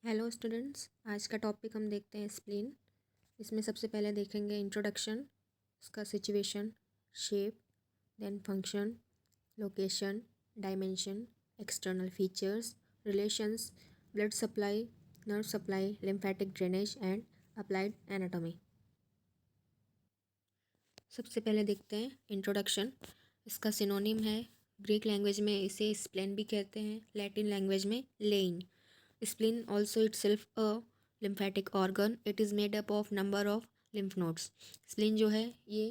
Hello students, आज का topic हम देखते हैं स्प्लीन। इसमें सबसे पहले देखेंगे इंट्रोडक्शन, उसका situation, shape, then function, location, dimension, external features, relations, blood supply, nerve supply, lymphatic drainage and applied anatomy. सबसे पहले देखते हैं इंट्रोडक्शन। इसका सिनोनिम है, ग्रीक लैंग्वेज में इसे स्प्लेन भी कहते हैं, लैटिन लैंग्वेज में लेइन। Spleen also itself a lymphatic organ. It is made up of number of lymph nodes. Spleen जो है ये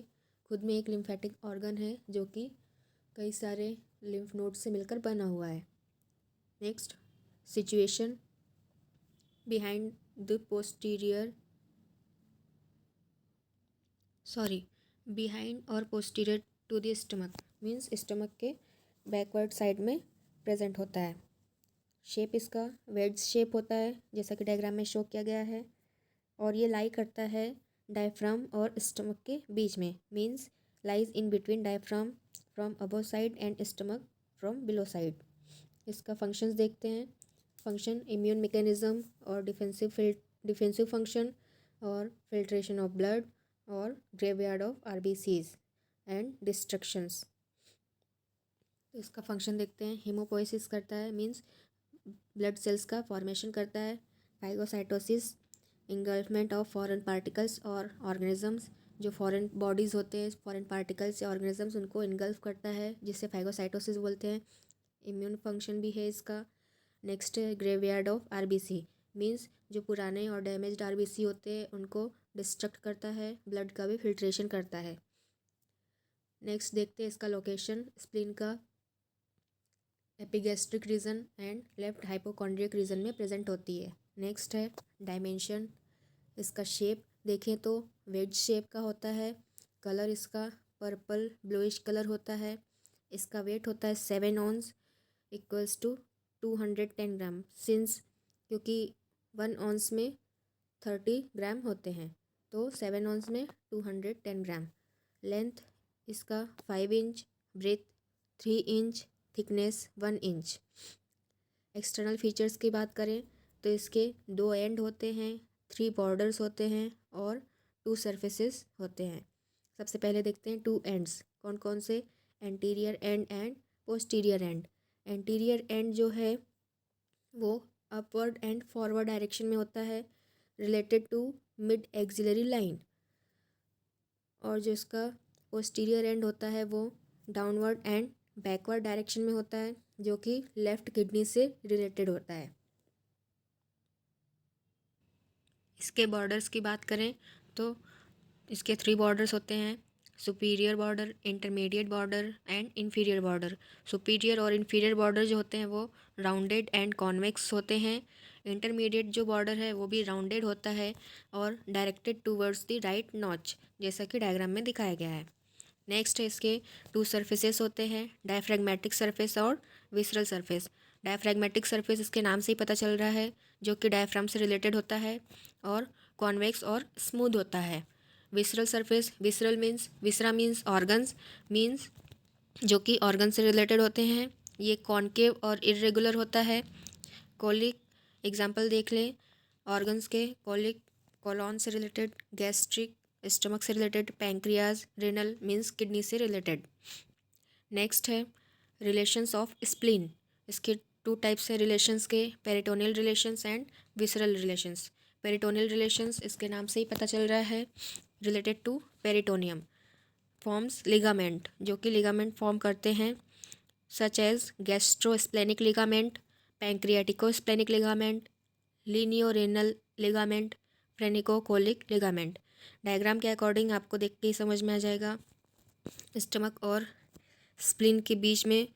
खुद में एक lymphatic organ है जो कि कई सारे lymph nodes से मिलकर बना हुआ है. Next, situation behind the behind or posterior to the stomach means stomach के backward side में present होता है. शेप इसका वेज शेप होता है जैसा कि डायग्राम में शो किया गया है, और ये लाई करता है डायफ्राम और स्टमक के बीच में, means lies in between diaphragm from above side and stomach from below side. इसका फंक्शंस देखते हैं। फंक्शन इम्यून मैकेनिज्म और डिफेंसिव फंक्शन और फिल्ट्रेशन ऑफ ब्लड और graveyard of RBCs and destructions. इसका फंक्शन देखते हैं। हीमोपोइसिस करता है, मींस ब्लड सेल्स का फॉर्मेशन करता है। फाइगोसाइटोसिस, इंगल्फमेंट ऑफ फॉरेन पार्टिकल्स और ऑर्गेनिजम्स, जो फॉरेन बॉडीज़ होते हैं, फॉरेन पार्टिकल्स या ऑर्गेनिजम्स, उनको इनगल्फ करता है, जिससे फाइगोसाइटोसिस बोलते हैं। इम्यून फंक्शन भी है इसका। नेक्स्ट है ग्रेवयार्ड ऑफ आरबीसी, मींस जो पुराने और डैमेज्ड आरबीसी होते हैं उनको डिस्ट्रक्ट करता है, ब्लड का भी फिल्ट्रेशन करता है। नेक्स्ट देखते हैं इसका लोकेशन। स्प्लीन का epigastric region and left hypochondriac region में प्रेजेंट होती है। नेक्स्ट है डायमेंशन। इसका शेप देखें तो वेज शेप का होता है। कलर इसका पर्पल ब्लूइश कलर होता है। इसका वेट होता है 7 ऑन्स इक्वल्स टू 210 ग्राम, सिंस क्योंकि 1 ऑन्स में 30 ग्राम होते हैं, तो 7 ऑन्स में 210 ग्राम। लेंथ इसका 5 inch, breadth 3 inch, thickness 1 inch. External features की बात करें तो इसके 2 एंड होते हैं, 3 बॉर्डर्स होते हैं और 2 सरफेसेस होते हैं। सबसे पहले देखते हैं 2 एंड्स कौन कौन से। Anterior and and posterior and. Anterior and जो है वो अपवर्ड एंड फॉरवर्ड डायरेक्शन में होता है, related to mid axillary line. और जो इसका पोस्टीरियर एंड होता है वो डाउनवर्ड एंड बैकवर्ड डायरेक्शन में होता है, जो कि लेफ्ट किडनी से रिलेटेड होता है। इसके बॉर्डर्स की बात करें तो इसके 3 बॉर्डर्स होते हैं, superior border, intermediate border and inferior border. Superior और इन्फीरियर बॉर्डर जो होते हैं वो राउंडेड एंड कॉन्वेक्स होते हैं। इंटरमीडिएट जो बॉर्डर है वो भी राउंडेड होता है और directed towards the right notch, जैसा कि डायग्राम में दिखाया गया है। नेक्स्ट है इसके 2 सरफेसेस होते हैं, डायफ्रैग्मेटिक सरफेस और विसरल सरफेस। डायफ्रैग्मेटिक सरफेस इसके नाम से ही पता चल रहा है, जो कि डायफ्राम से रिलेटेड होता है और कॉन्वेक्स और स्मूथ होता है। विसरल सरफेस, विसरल मीन्स, विसरा मीन्स ऑर्गन्स, मीन्स जो कि ऑर्गन से रिलेटेड होते हैं। ये कॉनकेव और इरेगुलर होता है। कोलिक एग्जाम्पल देख लें ऑर्गन्स के। कोलिक कोलॉन से रिलेटेड, गैस्ट्रिक स्टमक से related, pancreas, renal means kidney से रिलेटेड। नेक्स्ट है रिलेशंस ऑफ स्प्लीन। इसके 2 टाइप्स हैं रिलेशंस के, peritoneal relations and visceral relations. Peritoneal relations इसके नाम से ही पता चल रहा है, related to peritoneum. Forms ligament, जो कि लिगामेंट फॉर्म करते हैं, such as gastrosplenic ligament, pancreaticosplenic ligament, lienorenal ligament, phrenicocolic ligament. Diagram के अकॉर्डिंग आपको देख के ही समझ में आ जाएगा। स्टमक और स्प्लीन के बीच में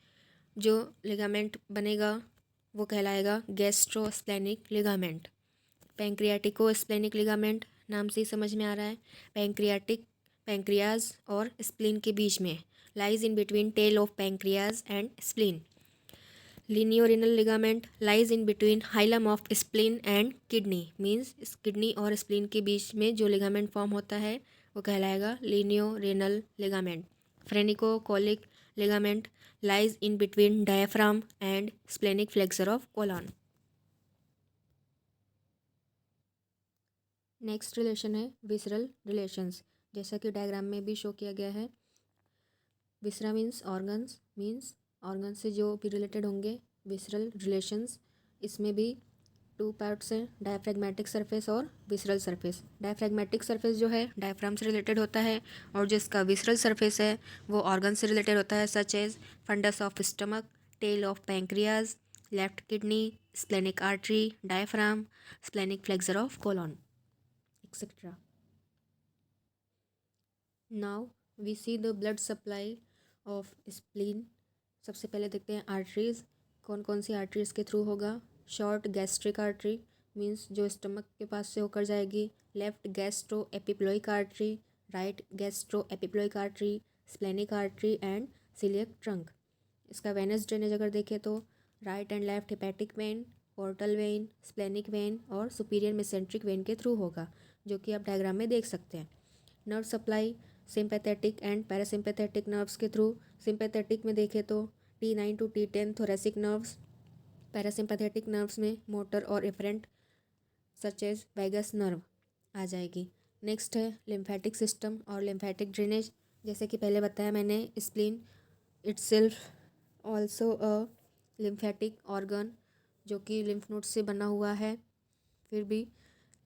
जो लिगामेंट बनेगा वो कहलाएगा गैस्ट्रोस्प्लेनिक लिगामेंट। पैंक्रियाटिकोस्प्लेनिक लिगामेंट नाम से ही समझ में आ रहा है, पैंक्रियाज और स्प्लीन के बीच में, lies in between tail of pancreas and spleen. Lienorenal ligament lies in between hilum of spleen and kidney, means kidney और स्प्लीन के बीच में जो लिगामेंट फॉर्म होता है वो कहलाएगा lienorenal ligament. Phrenicocolic ligament lies in between diaphragm and splenic flexure of colon. Next relation है विसरल रिलेशंस, जैसा कि डायग्राम में भी शो किया गया है। विसरा मीन्स ऑर्गन्स से जो भी रिलेटेड होंगे। विसरल रिलेशंस, इसमें भी टू पार्ट्स हैं, डायफ्रैग्मेटिक सरफेस और विसरल सरफेस। डायफ्रैग्मेटिक सरफेस जो है डायफ्राम से रिलेटेड होता है, और जिसका विसरल सरफेस है वो ऑर्गन से रिलेटेड होता है, such as fundus of stomach, tail of pancreas, left kidney, splenic artery, diaphragm, splenic flexure of colon, etcetera. Now we see the blood supply of spleen. सबसे पहले देखते हैं आर्टरीज, कौन कौन सी आर्टरीज के थ्रू होगा। शॉर्ट गैस्ट्रिक आर्टरी मीन्स जो स्टमक के पास से होकर जाएगी। Left gastro epiploic artery, right gastro epiploic artery, splenic artery and celiac trunk. इसका वेनस ड्रेनेज अगर देखें तो right and left hepatic vein, portal vein, splenic vein और सुपीरियर मेसेंट्रिक वेन के थ्रू होगा, जो कि आप डायग्राम में देख सकते हैं। Nerve supply sympathetic and parasympathetic nerves के थ्रू। सिंपैथेटिक में देखें तो T9 to T10 thoracic nerves. Parasympathetic nerves में मोटर और efferent such as vagus nerve आ जाएगी। नेक्स्ट है लिम्फेटिक सिस्टम और लिम्फेटिक ड्रेनेज। जैसे कि पहले बताया मैंने, spleen itself also a lymphatic organ, जो कि लिम्फ नोड्स से बना हुआ है। फिर भी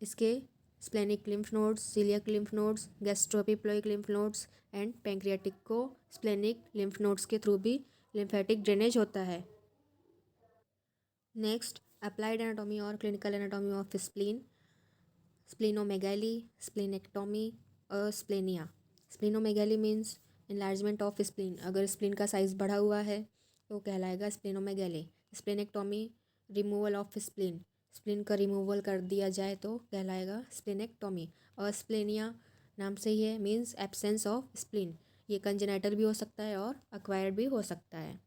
इसके splenic lymph nodes, coeliac lymph nodes, gastroepiploic lymph nodes and pancreatic को स्प्लेनिक लिम्फ नोड्स के थ्रू भी लिम्फेटिक ड्रेनेज होता है। नेक्स्ट अप्लाइड एनाटॉमी और clinical anatomy of spleen. Splenomegaly, splenectomy, splenia. Splenomegaly means enlargement of spleen, अगर spleen का size बढ़ा हुआ है तो कहलाएगा splenomegaly. Splenectomy removal of spleen, spleen का रिमूवल कर दिया जाए तो कहलाएगा स्प्लीनेक्टोमी। और स्प्लेनिया नाम से ही है, मीन्स एब्सेंस ऑफ स्प्लीन। ये कंजेनाइटल भी हो सकता है और अक्वायर्ड भी हो सकता है।